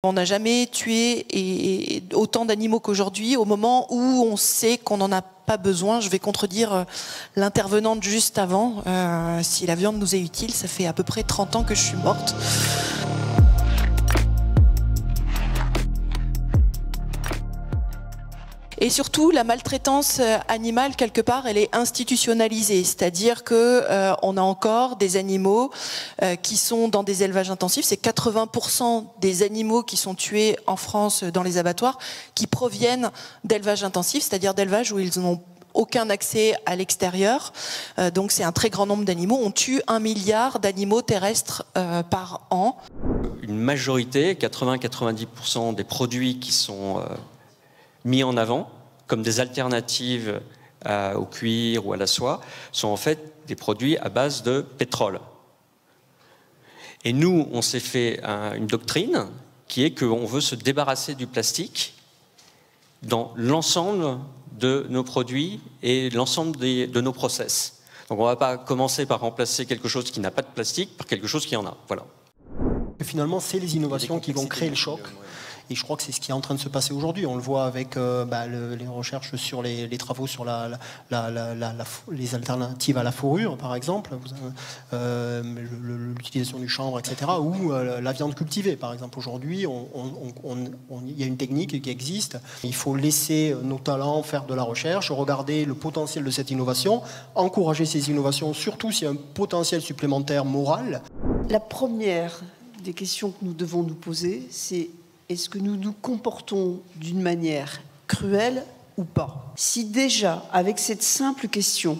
On n'a jamais tué autant d'animaux qu'aujourd'hui, au moment où on sait qu'on n'en a pas besoin. Je vais contredire l'intervenante juste avant. Si la viande nous est utile, ça fait à peu près 30 ans que je suis morte. Et surtout, la maltraitance animale, quelque part, elle est institutionnalisée. C'est-à-dire qu'on a encore des animaux qui sont dans des élevages intensifs. C'est 80% des animaux qui sont tués en France dans les abattoirs qui proviennent d'élevages intensifs, c'est-à-dire d'élevages où ils n'ont aucun accès à l'extérieur. Donc c'est un très grand nombre d'animaux. On tue 1 milliard d'animaux terrestres par an. Une majorité, 80-90% des produits qui sont mis en avant comme des alternatives au cuir ou à la soie sont en fait des produits à base de pétrole. Et nous, on s'est fait une doctrine qui est qu'on veut se débarrasser du plastique dans l'ensemble de nos produits et l'ensemble de nos process. Donc on ne va pas commencer par remplacer quelque chose qui n'a pas de plastique par quelque chose qui en a. Voilà. Finalement, c'est les innovations qui vont créer le choc. Et je crois que c'est ce qui est en train de se passer aujourd'hui. On le voit avec les recherches sur les travaux sur les alternatives à la fourrure, par exemple, l'utilisation du chanvre, etc., ou la viande cultivée, par exemple. Aujourd'hui, il y a une technique qui existe. Il faut laisser nos talents faire de la recherche, regarder le potentiel de cette innovation, encourager ces innovations, surtout s'il y a un potentiel supplémentaire moral. La première des questions que nous devons nous poser, c'est: est-ce que nous nous comportons d'une manière cruelle ou pas? Si déjà, avec cette simple question,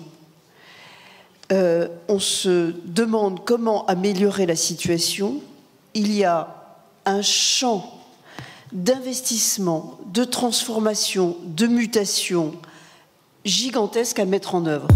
on se demande comment améliorer la situation, il y a un champ d'investissement, de transformation, de mutation gigantesque à mettre en œuvre.